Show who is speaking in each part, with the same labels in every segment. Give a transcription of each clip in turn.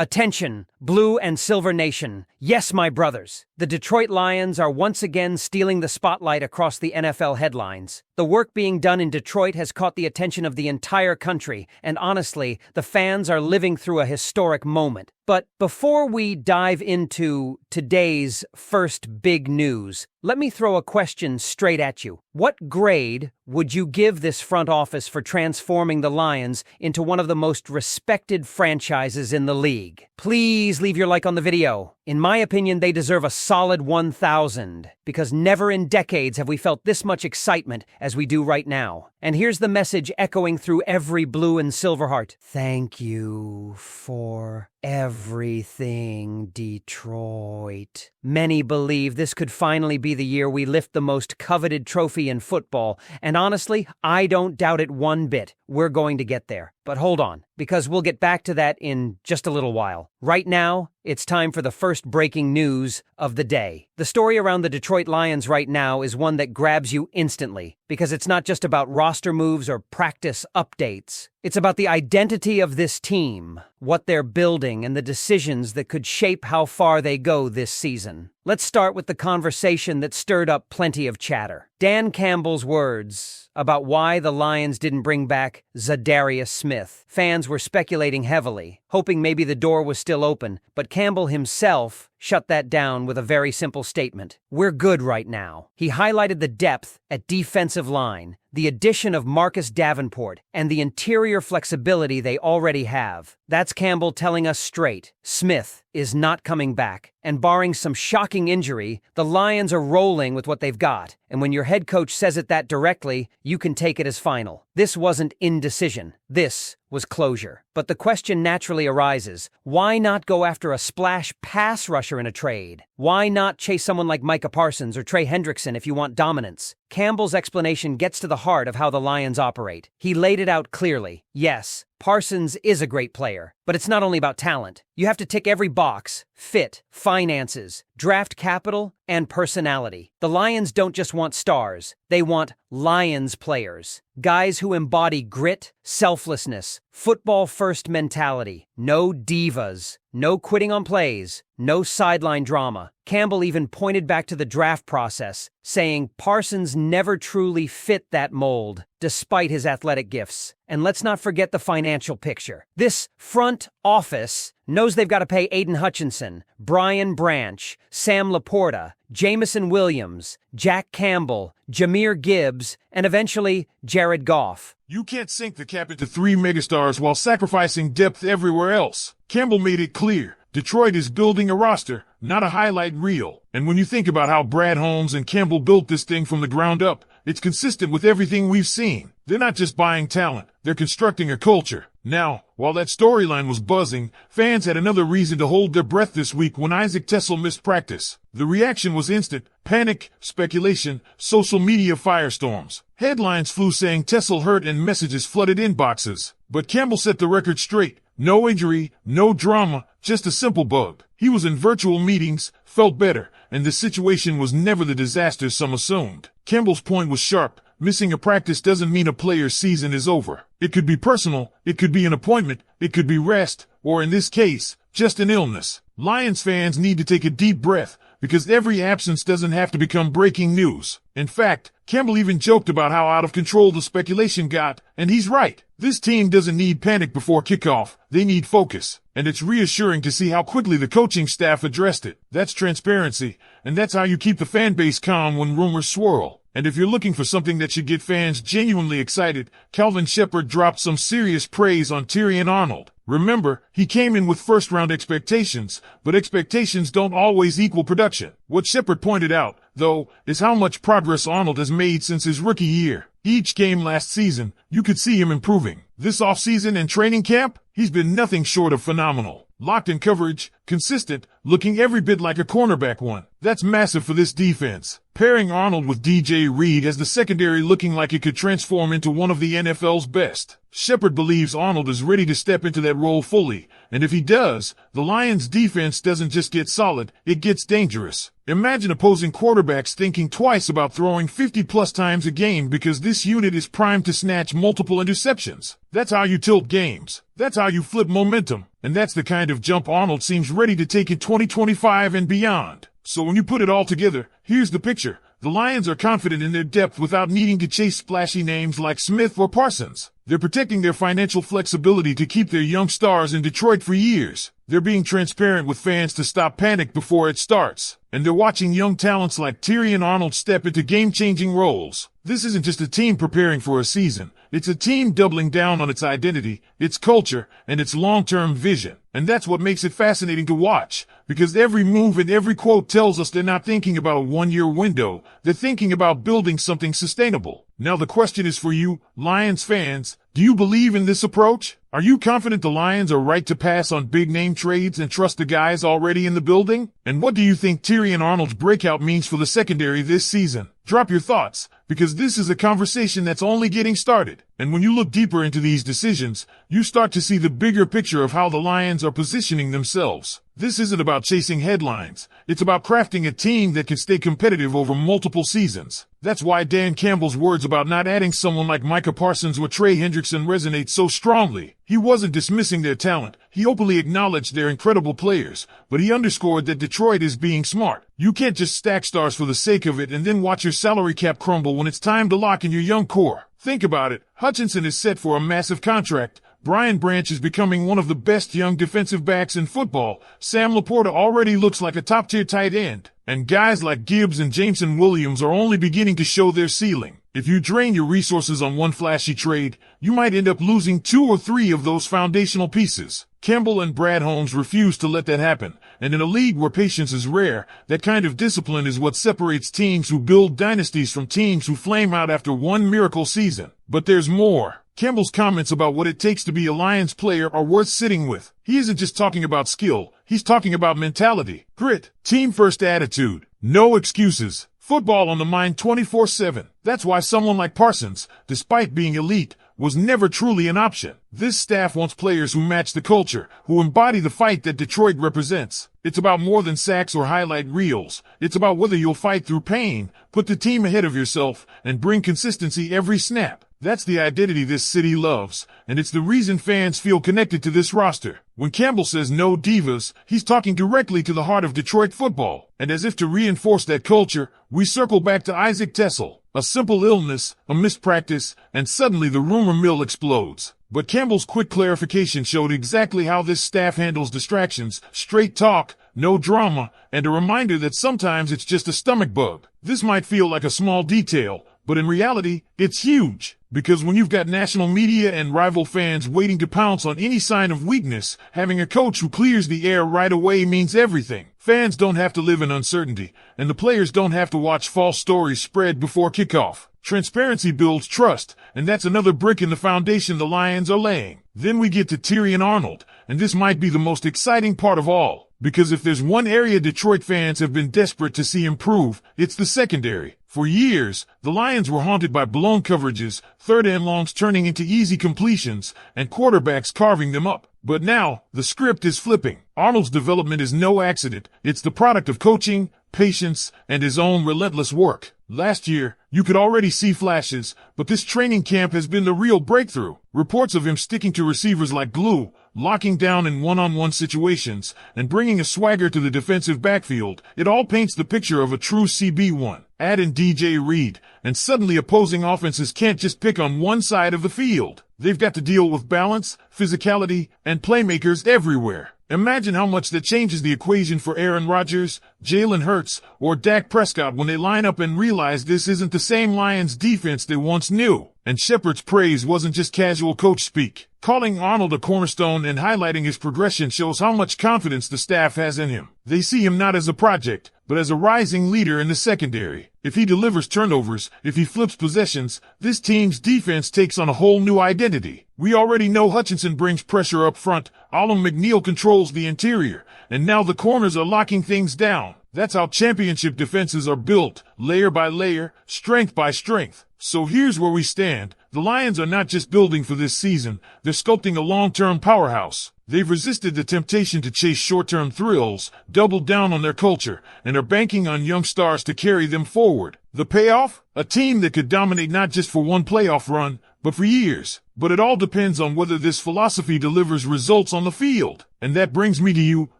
Speaker 1: Attention, Blue and Silver Nation. Yes, my brothers. The Detroit Lions are once again stealing the spotlight across the NFL headlines. The work being done in Detroit has caught the attention of the entire country, and honestly, the fans are living through a historic moment. But before we dive into today's first big news, let me throw a question straight at you. What grade would you give this front office for transforming the Lions into one of the most respected franchises in the league? Please leave your like on the video. In my opinion, they deserve a solid 1,000, because never in decades have we felt this much excitement as we do right now. And here's the message echoing through every blue and silver heart. Thank you for everything, Detroit. Many believe this could finally be the year we lift the most coveted trophy in football, and honestly, I don't doubt it one bit. We're going to get there. But hold on, because we'll get back to that in just a little while. Right now, it's time for the first breaking news of the day. The story around the Detroit Lions right now is one that grabs you instantly, because it's not just about roster moves or practice updates. It's about the identity of this team, what they're building, and the decisions that could shape how far they go this season. Let's start with the conversation that stirred up plenty of chatter. Dan Campbell's words about why the Lions didn't bring back Za'Darius Smith. Fans were speculating heavily, hoping maybe the door was still open, but Campbell himself shut that down with a very simple statement. We're good right now. He highlighted the depth at defensive line, the addition of Marcus Davenport, and the interior flexibility they already have. That's Campbell telling us straight. Smith is not coming back, and barring some shocking injury, the Lions are rolling with what they've got. And when your head coach says it that directly, you can take it as final. This wasn't indecision. This was closure. But the question naturally arises, why not go after a splash pass rusher in a trade? Why not chase someone like Micah Parsons or Trey Hendrickson if you want dominance? Campbell's explanation gets to the heart of how the Lions operate. He laid it out clearly. Yes, Parsons is a great player, but it's not only about talent. You have to tick every box: fit, finances, draft capital, and personality. The Lions don't just want stars, they want Lions players. Guys who embody grit, selflessness, football-first mentality. No divas, no quitting on plays, no sideline drama. Campbell even pointed back to the draft process, saying Parsons never truly fit that mold, despite his athletic gifts. And let's not forget the financial picture. This front office knows they've got to pay Aiden Hutchinson, Brian Branch, Sam Laporta, Jameson Williams, Jack Campbell, Jahmyr Gibbs, and eventually Jared Goff.
Speaker 2: You can't sink the cap into 3 megastars while sacrificing depth everywhere else. Campbell made it clear. Detroit is building a roster, not a highlight reel. And when you think about how Brad Holmes and Campbell built this thing from the ground up, it's consistent with everything we've seen. They're not just buying talent, they're constructing a culture. Now, while that storyline was buzzing, fans had another reason to hold their breath this week when Isaac TeSlaa missed practice. The reaction was instant: panic, speculation, social media firestorms. Headlines flew saying TeSlaa hurt and messages flooded inboxes. But Campbell set the record straight. No injury, no drama, just a simple bug. He was in virtual meetings, felt better, and the situation was never the disaster some assumed. Campbell's point was sharp. Missing a practice doesn't mean a player's season is over. It could be personal, it could be an appointment, it could be rest, or in this case, just an illness. Lions fans need to take a deep breath, because every absence doesn't have to become breaking news. In fact, Campbell even joked about how out of control the speculation got, and he's right. This team doesn't need panic before kickoff, they need focus. And it's reassuring to see how quickly the coaching staff addressed it. That's transparency, and that's how you keep the fan base calm when rumors swirl. And if you're looking for something that should get fans genuinely excited, Kelvin Sheppard dropped some serious praise on Terrion Arnold. Remember, he came in with first-round expectations, but expectations don't always equal production. What Sheppard pointed out, though, is how much progress Arnold has made since his rookie year. Each game last season, you could see him improving. This offseason and training camp, he's been nothing short of phenomenal. Locked in coverage, consistent, looking every bit like a cornerback one. That's massive for this defense. Pairing Arnold with DJ Reed has the secondary looking like it could transform into one of the NFL's best. Sheppard believes Arnold is ready to step into that role fully, And if he does, the Lions' defense doesn't just get solid, it gets dangerous. Imagine opposing quarterbacks thinking twice about throwing 50-plus times a game because this unit is primed to snatch multiple interceptions. That's how you tilt games. That's how you flip momentum. And that's the kind of jump Arnold seems ready to take in 2025 and beyond. So when you put it all together, here's the picture. The Lions are confident in their depth without needing to chase splashy names like Smith or Parsons. They're protecting their financial flexibility to keep their young stars in Detroit for years. They're being transparent with fans to stop panic before it starts. And they're watching young talents like Terrion Arnold step into game-changing roles. This isn't just a team preparing for a season. It's a team doubling down on its identity, its culture, and its long-term vision. And that's what makes it fascinating to watch, because every move and every quote tells us they're not thinking about a one-year window. They're thinking about building something sustainable. Now the question is for you, Lions fans, do you believe in this approach? Are you confident the Lions are right to pass on big-name trades and trust the guys already in the building? And what do you think Terrion Arnold's breakout means for the secondary this season? Drop your thoughts, because this is a conversation that's only getting started. And when you look deeper into these decisions, you start to see the bigger picture of how the Lions are positioning themselves. This isn't about chasing headlines. It's about crafting a team that can stay competitive over multiple seasons. That's why Dan Campbell's words about not adding someone like Micah Parsons or Trey Hendrickson resonate so strongly. He wasn't dismissing their talent. He openly acknowledged their incredible players, but he underscored that Detroit is being smart. You can't just stack stars for the sake of it and then watch your salary cap crumble when it's time to lock in your young core. Think about it. Hutchinson is set for a massive contract. Brian Branch is becoming one of the best young defensive backs in football. Sam Laporta already looks like a top-tier tight end. And guys like Gibbs and Jameson Williams are only beginning to show their ceiling. If you drain your resources on one flashy trade, you might end up losing 2 or 3 of those foundational pieces. Campbell and Brad Holmes refuse to let that happen. And in a league where patience is rare, that kind of discipline is what separates teams who build dynasties from teams who flame out after one miracle season. But there's more. Campbell's comments about what it takes to be a Lions player are worth sitting with. He isn't just talking about skill, he's talking about mentality, grit, team-first attitude, no excuses, football on the mind 24/7. That's why someone like Parsons, despite being elite, was never truly an option. This staff wants players who match the culture, who embody the fight that Detroit represents. It's about more than sacks or highlight reels. It's about whether you'll fight through pain, put the team ahead of yourself, and bring consistency every snap. That's the identity this city loves, and it's the reason fans feel connected to this roster. When Campbell says no divas, he's talking directly to the heart of Detroit football. And as if to reinforce that culture, we circle back to Isaac Tessel. A simple illness, a missed practice, and suddenly the rumor mill explodes. But Campbell's quick clarification showed exactly how this staff handles distractions: straight talk, no drama, and a reminder that sometimes it's just a stomach bug. This might feel like a small detail, but in reality, it's huge. Because when you've got national media and rival fans waiting to pounce on any sign of weakness, having a coach who clears the air right away means everything. Fans don't have to live in uncertainty, and the players don't have to watch false stories spread before kickoff. Transparency builds trust, and that's another brick in the foundation the Lions are laying. Then we get to Terrion Arnold, and this might be the most exciting part of all. Because if there's one area Detroit fans have been desperate to see improve, it's the secondary. For years, the Lions were haunted by blown coverages, third and longs turning into easy completions, and quarterbacks carving them up. But now, the script is flipping. Arnold's development is no accident. It's the product of coaching, patience, and his own relentless work. Last year, you could already see flashes, but this training camp has been the real breakthrough. Reports of him sticking to receivers like glue, locking down in one-on-one situations, and bringing a swagger to the defensive backfield. It all paints the picture of a true CB1. Add in DJ Reed, and suddenly opposing offenses can't just pick on one side of the field. They've got to deal with balance, physicality, and playmakers everywhere. Imagine how much that changes the equation for Aaron Rodgers, Jalen Hurts, or Dak Prescott when they line up and realize this isn't the same Lions defense they once knew. And Shepard's praise wasn't just casual coach speak. Calling Arnold a cornerstone and highlighting his progression shows how much confidence the staff has in him. They see him not as a project, but as a rising leader in the secondary. If he delivers turnovers, if he flips possessions, this team's defense takes on a whole new identity. We already know Hutchinson brings pressure up front, Alim McNeill controls the interior, and now the corners are locking things down. That's how championship defenses are built, layer by layer, strength by strength. So here's where we stand. The Lions are not just building for this season, they're sculpting a long-term powerhouse. They've resisted the temptation to chase short-term thrills, doubled down on their culture, and are banking on young stars to carry them forward. The payoff? A team that could dominate not just for one playoff run, but for years. But it all depends on whether this philosophy delivers results on the field. And that brings me to you,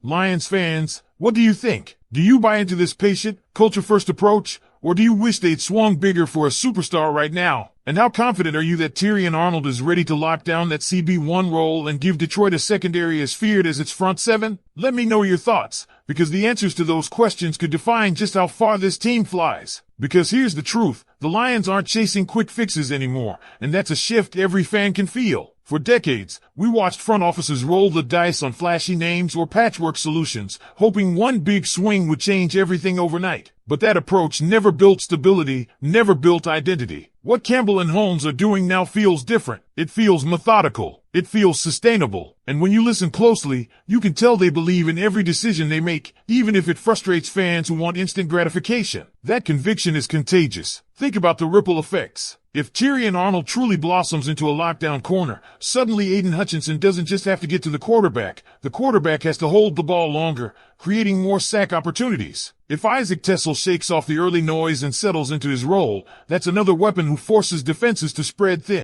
Speaker 2: Lions fans. What do you think? Do you buy into this patient, culture-first approach? Or do you wish they'd swung bigger for a superstar right now? And how confident are you that Tyrion Arnold is ready to lock down that CB1 role and give Detroit a secondary as feared as its front seven? Let me know your thoughts, because the answers to those questions could define just how far this team flies. Because here's the truth, the Lions aren't chasing quick fixes anymore, and that's a shift every fan can feel. For decades, we watched front offices roll the dice on flashy names or patchwork solutions, hoping one big swing would change everything overnight. But that approach never built stability, never built identity. What Campbell and Holmes are doing now feels different. It feels methodical. It feels sustainable. And when you listen closely, you can tell they believe in every decision they make, even if it frustrates fans who want instant gratification. That conviction is contagious. Think about the ripple effects. If Tyrion Arnold truly blossoms into a lockdown corner, suddenly Aiden Hutchinson doesn't just have to get to the quarterback has to hold the ball longer, creating more sack opportunities. If Isaac Tessel shakes off the early noise and settles into his role, that's another weapon who forces defenses to spread thin.